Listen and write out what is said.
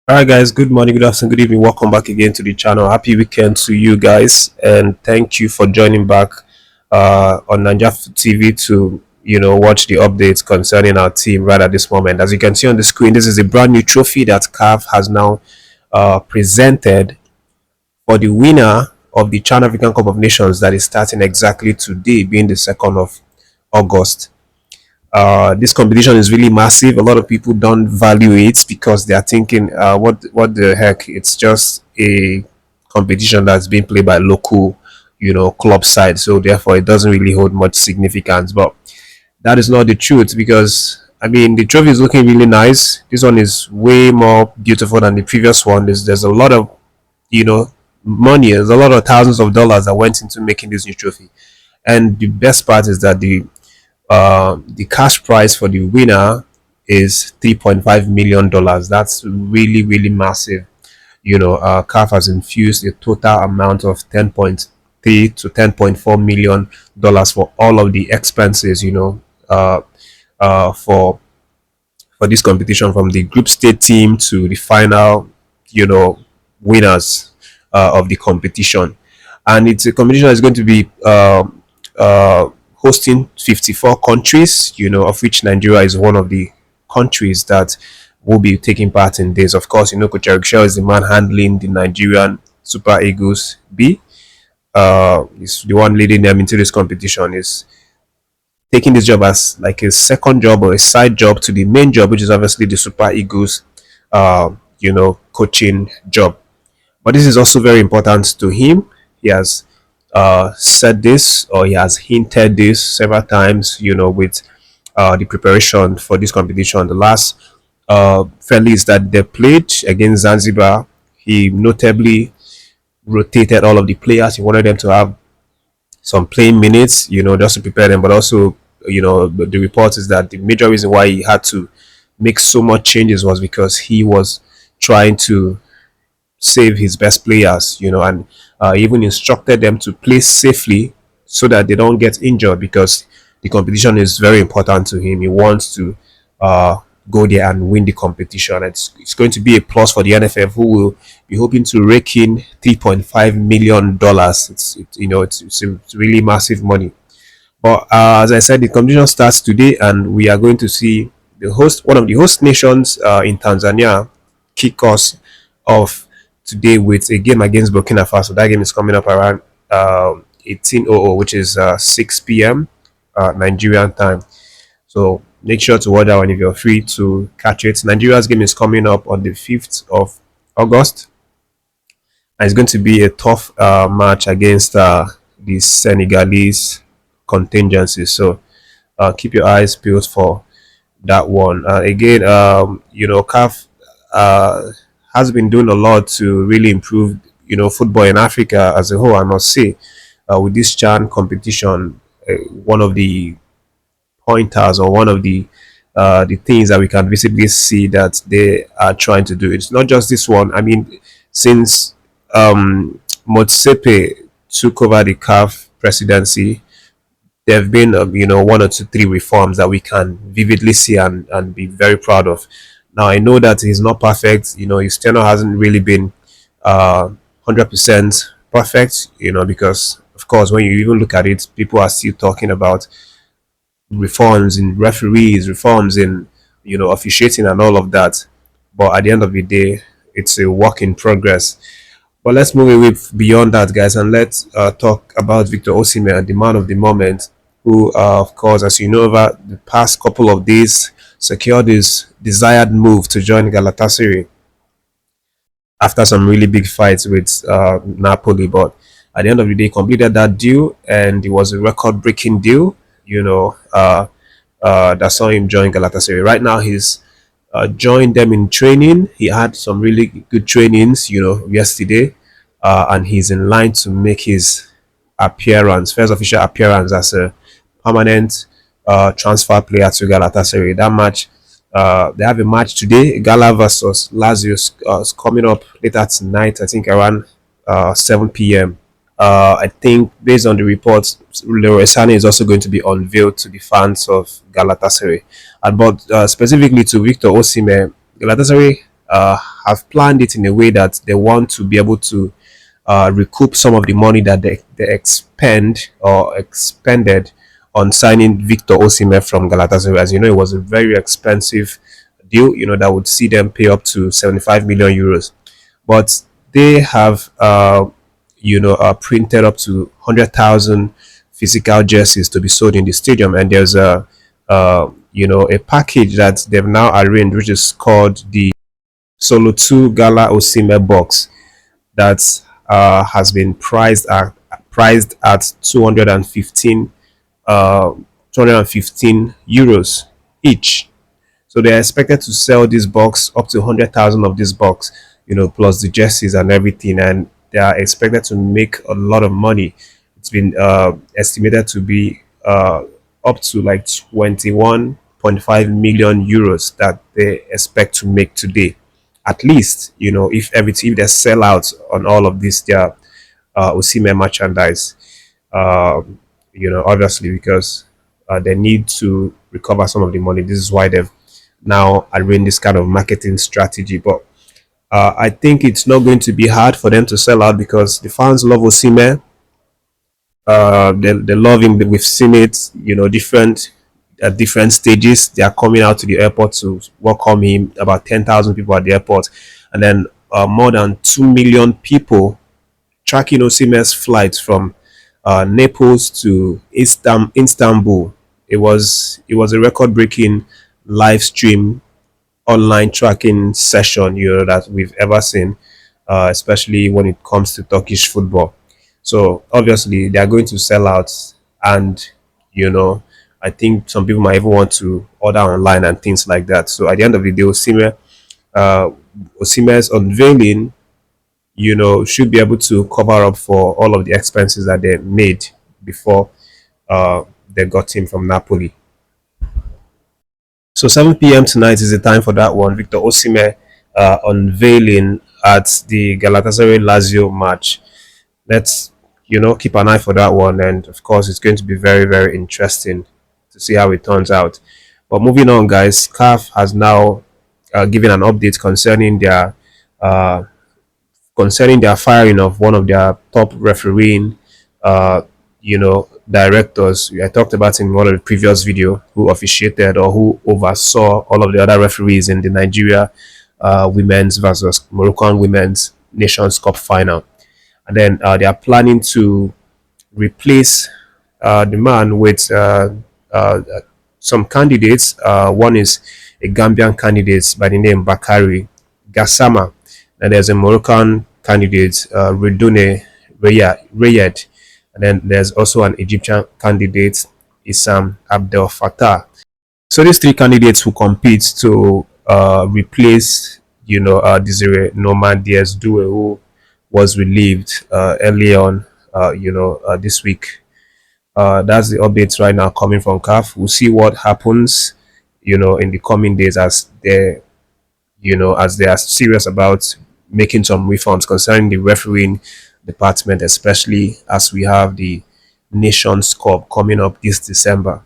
All right, guys. Good morning, good afternoon, good evening. Welcome back again to the channel. Happy weekend to you guys, and thank you for joining back on Naijafoottv to watch the updates concerning our team right at this moment. As you can see on the screen, this is a brand new trophy that CAF has now presented for the winner of the Chan African Cup of Nations that is starting exactly today, being the 2nd of August. This competition is really massive. A lot of people don't value it because they are thinking, what the heck? It's just a competition that's being played by local, club side. So therefore, it doesn't really hold much significance. But that is not the truth because the trophy is looking really nice. This one is way more beautiful than the previous one. There's a lot of you know money. There's a lot of thousands of dollars that went into making this new trophy. And the best part is that the cash prize for the winner is $3.5 million. That's really, really massive. CAF has infused a total amount of 10.3 to $10.4 million for all of the expenses. For this competition, from the group state team to the final, winners of the competition. And it's a competition that's going to be hosting 54 countries, of which Nigeria is one of the countries that will be taking part in this. Of course, Coach Shell is the man handling the Nigerian Super Eagles B. Is the one leading them into this competition. Is taking this job as like a second job or a side job to the main job, which is obviously the Super Eagles, coaching job. But this is also very important to him. He has said this, or he has hinted this several times, with the preparation for this competition. The last friendlies that they played against Zanzibar, he notably rotated all of the players. He wanted them to have some playing minutes, just to prepare them. But also, the report is that the major reason why he had to make so much changes was because he was trying to save his best players, and even instructed them to play safely so that they don't get injured, because the competition is very important to him. He wants to go there and win the competition. It's going to be a plus for the NFF, who will be hoping to rake in $3.5 million. It's really massive money. But as I said, the competition starts today, and we are going to see one of the host nations in Tanzania, kick us off today with a game against Burkina Faso. That game is coming up around 18:00, which is 6 p.m. Nigerian time. So make sure to watch that one if you're free to catch it. Nigeria's game is coming up on the 5th of August, and it's going to be a tough match against the Senegalese contingency. So keep your eyes peeled for that one. Again, CAF has been doing a lot to really improve, football in Africa as a whole. I must say, with this Chan competition, one of the pointers, or one of the things that we can visibly see that they are trying to do. It's not just this one. Since Motsepe took over the CAF presidency, there have been one or two, three reforms that we can vividly see and be very proud of. Now, I know that he's not perfect. His tenure hasn't really been 100% perfect. Because of course, when you even look at it, people are still talking about reforms in referees, reforms in officiating and all of that. But at the end of the day, it's a work in progress. But let's move away beyond that, guys, and let's talk about Victor Osimhen, the man of the moment, who, of course, as you know, over the past couple of days, secured his desired move to join Galatasaray after some really big fights with Napoli. But at the end of the day, completed that deal, and it was a record-breaking deal, that saw him join Galatasaray. Right now, he's joined them in training. He had some really good trainings, yesterday, and he's in line to make his first official appearance as a permanent transfer player to Galatasaray. That match, they have a match today. Gala versus Lazio is coming up later tonight. I think around 7 p.m. I think based on the reports, Leroy Sané is also going to be unveiled to the fans of Galatasaray. But specifically to Victor Osimhen, Galatasaray have planned it in a way that they want to be able to recoup some of the money that they expend or expended on signing Victor Osimhen from Galatasaray. As you know, it was a very expensive deal, that would see them pay up to 75 million euros. But they have, printed up to 100,000 physical jerseys to be sold in the stadium. And there's a package that they've now arranged, which is called the Solo 2 Gala Osimhen box that has been priced at 215 euros each. So they are expected to sell this box up to 100,000 of this box, plus the jerseys and everything, and they are expected to make a lot of money. It's been estimated to be up to like 21.5 million euros that they expect to make today. At least, if they sell out on all of this, their Osimhen merchandise, obviously because they need to recover some of the money. This is why they've now arranged this kind of marketing strategy. But I think it's not going to be hard for them to sell out because the fans love Osimhen. They love him. We've seen it, different at different stages. They are coming out to the airport to welcome him. About 10,000 people at the airport, and then more than 2 million people tracking Osimhen's flight from Naples to Istanbul. It was a record-breaking live stream online tracking session, that we've ever seen, especially when it comes to Turkish football. So obviously they are going to sell out, and I think some people might even want to order online and things like that. So at the end of the day, uh, Osimhen's unveiling, should be able to cover up for all of the expenses that they made before they got him from Napoli. So 7 p.m. tonight is the time for that one. Victor Osimhen unveiling at the Galatasaray Lazio match. Let's keep an eye for that one, and of course it's going to be very, very interesting to see how it turns out. But moving on, guys, CAF has now given an update uh, concerning their firing of one of their top refereeing directors. I talked about in one of the previous video, who officiated or who oversaw all of the other referees in the Nigeria women's versus Moroccan women's Nations Cup final. And then they are planning to replace the man with some candidates. One is a Gambian candidate by the name Bakari Gassama, and there's a Moroccan candidate, Redouane Rayed, and then there's also an Egyptian candidate, Issam Abdel Fattah. So these three candidates who compete to replace, Desiree Norman Diaz Due, who was relieved early on, this week. That's the updates right now coming from CAF. We'll see what happens, in the coming days as they are serious about making some reforms concerning the refereeing department, especially as we have the Nations Cup coming up this December.